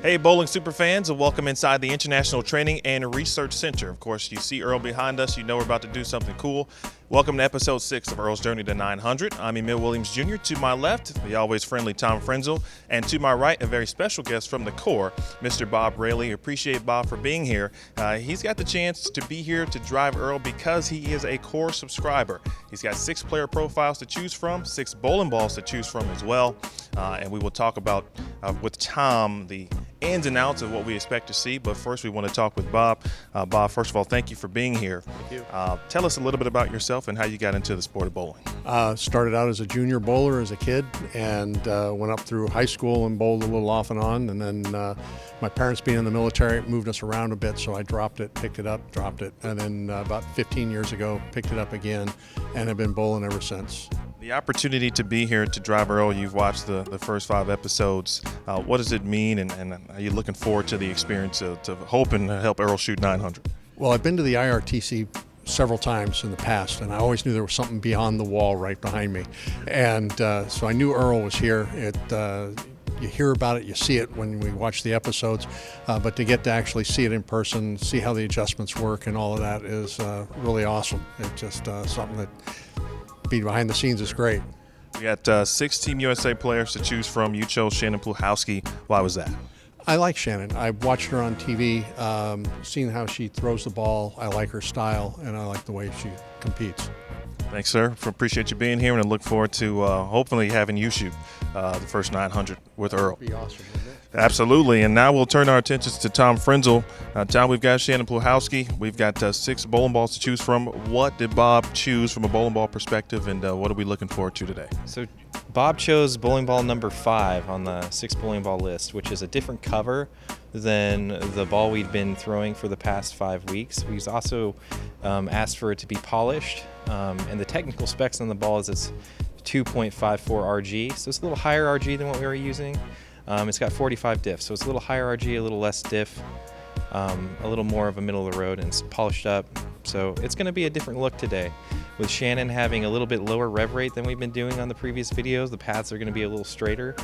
Hey, bowling superfans, and welcome inside the International Training and Research Center. Of course, you see Earl behind us. You know we're about to do something cool. Welcome to episode 6 of Earl's Journey to 900. I'm Emil Williams Jr. To my left, the always friendly Tom Frenzel, and to my right, a very special guest from the core, Mr. Bob Raley. Appreciate Bob for being here. He's got the chance to be here to drive Earl because he is a core subscriber. He's got 6 player profiles to choose from, 6 bowling balls to choose from as well, and we will talk about with Tom the ins and outs of what we expect to see. But first, we want to talk with Bob. Bob, first of all, thank you for being here. Thank you. Tell us a little bit about yourself and how you got into the sport of bowling. Started out as a junior bowler as a kid and went up through high school and bowled a little off and on. And then my parents being in the military moved us around a bit, so I dropped it, picked it up, dropped it. And then about 15 years ago, picked it up again and have been bowling ever since. The opportunity to be here to drive Earl, you've watched the first 5 episodes. What does it mean, and are you looking forward to the experience to hoping to help Earl shoot 900? Well, I've been to the IRTC several times in the past, and I always knew there was something beyond the wall right behind me. And so I knew Earl was here. You hear about it, you see it when we watch the episodes, but to get to actually see it in person, see how the adjustments work and all of that is really awesome. It's just something that being behind the scenes is great. We got 6 Team USA players to choose from. You chose Shannon Pluhowsky. Why was that? I like Shannon. I've watched her on TV, seen how she throws the ball. I like her style, and I like the way she competes. Thanks, sir. Appreciate you being here, and I look forward to hopefully having you shoot the first 900 with Earl. That'd be awesome, wouldn't it? Absolutely. And now we'll turn our attentions to Tom Frenzel. Tom, we've got Shannon Pluhowsky. We've got 6 bowling balls to choose from. What did Bob choose from a bowling ball perspective, and what are we looking forward to today? So Bob chose bowling ball number 5 on the 6 bowling ball list, which is a different cover than the ball we've been throwing for the past 5 weeks. We've also asked for it to be polished, and the technical specs on the ball is it's 2.54 RG, so it's a little higher RG than what we were using. It's got 45 diff, so it's a little higher RG, a little less diff, a little more of a middle of the road, and it's polished up. So it's going to be a different look today. With Shannon having a little bit lower rev rate than we've been doing on the previous videos, the paths are going to be a little straighter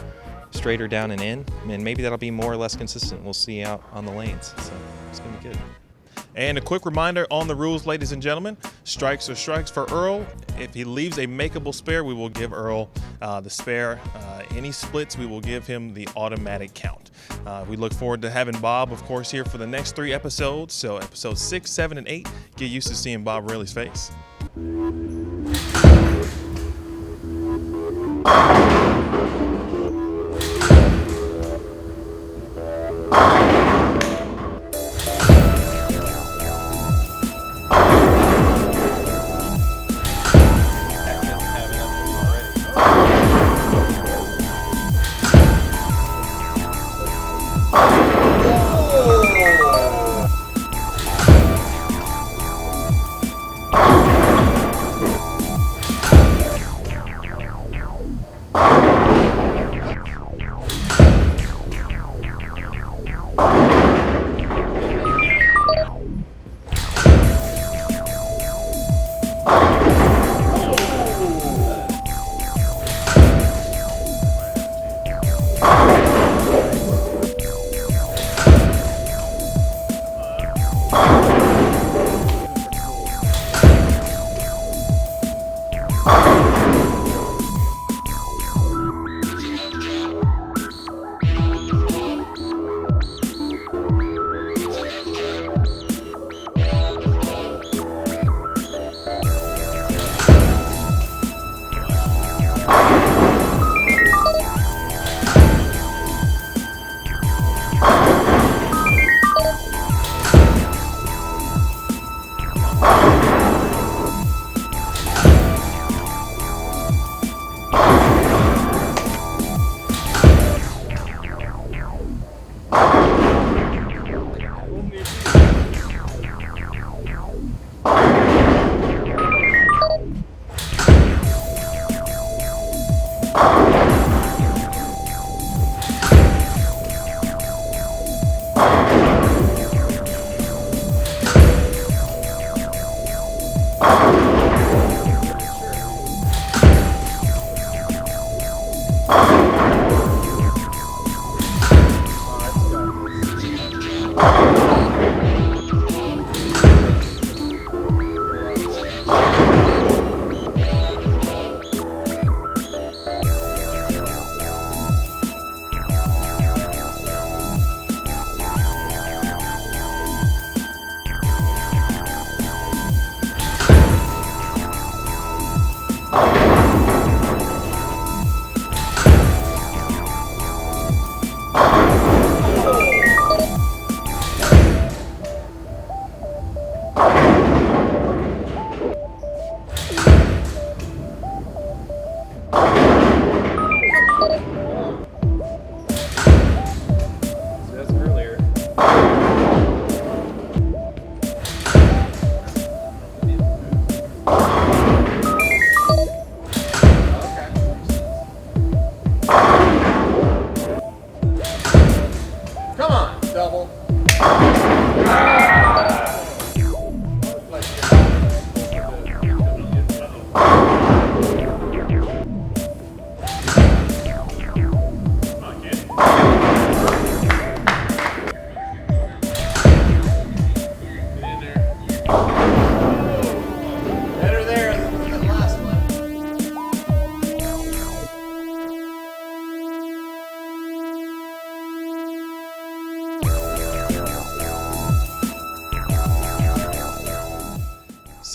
down and in, and maybe that'll be more or less consistent. We'll see out on the lanes, so it's going to be good. And a quick reminder on the rules, ladies and gentlemen. Strikes are strikes for Earl. If he leaves a makeable spare, we will give Earl the spare. Any splits, we will give him the automatic count. We look forward to having Bob, of course, here for the next 3 episodes. So episodes 6, 7, and 8. Get used to seeing Bob Raley's face.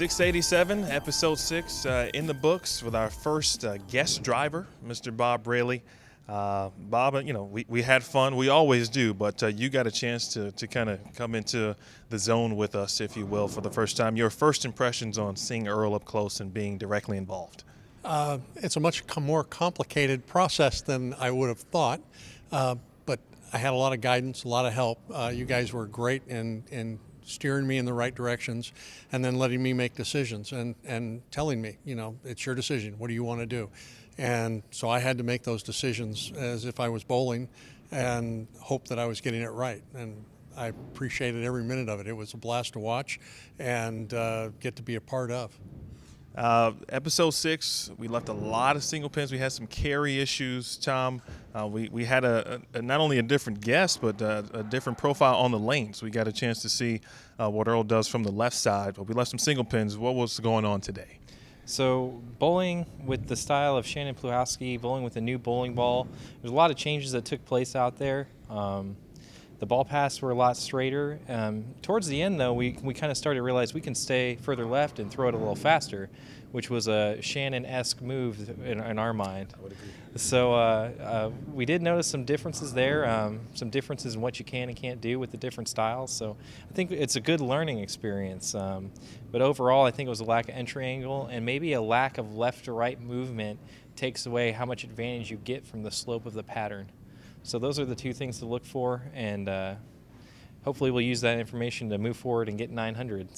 687, episode 6 in the books with our first guest driver, Mr. Bob Raley. Bob, we had fun. We always do, but you got a chance to kind of come into the zone with us, if you will, for the first time. Your first impressions on seeing Earl up close and being directly involved. It's a much more complicated process than I would have thought, but I had a lot of guidance, a lot of help. You guys were great in steering me in the right directions and then letting me make decisions and telling me, it's your decision. What do you want to do? And so I had to make those decisions as if I was bowling and hope that I was getting it right. And I appreciated every minute of it. It was a blast to watch and get to be a part of. Episode 6, we left a lot of single pins. We had some carry issues, Tom. We had not only a different guest, but a different profile on the lane. So we got a chance to see what Earl does from the left side. But we left some single pins. What was going on today? So bowling with the style of Shannon Pluhowsky, bowling with a new bowling ball, there's a lot of changes that took place out there. The ball paths were a lot straighter. Towards the end, though, we kind of started to realize we can stay further left and throw it a little faster, which was a Shannon-esque move in our mind. I would agree. So we did notice some differences there, some differences in what you can and can't do with the different styles. So I think it's a good learning experience. But overall, I think it was a lack of entry angle and maybe a lack of left to right movement takes away how much advantage you get from the slope of the pattern. So those are the two things to look for, and hopefully we'll use that information to move forward and get 900.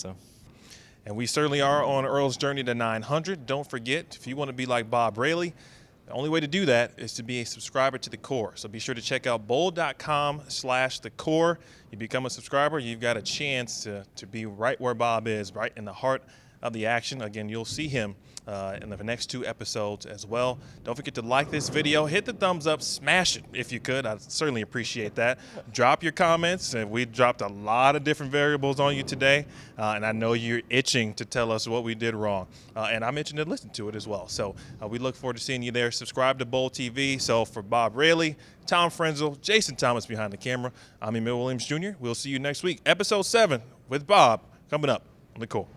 And we certainly are on Earl's journey to 900. Don't forget, if you want to be like Bob Raley, the only way to do that is to be a subscriber to the core. So be sure to check out bowl.com/thecore. You become a subscriber, you've got a chance to be right where Bob is, right in the heart of the action. Again, you'll see him in the next 2 episodes as well. Don't forget to like this video, hit the thumbs up, smash it if you could. I'd certainly appreciate that. Drop your comments. We dropped a lot of different variables on you today, and I know you're itching to tell us what we did wrong, and I'm itching to listen to it as well. So we look forward to seeing you there. Subscribe to Bowl TV. So for Bob Raley, Tom Frenzel, Jason Thomas behind the camera, I'm Emil Williams Jr. We'll see you next week. Episode 7 with Bob coming up on the Core.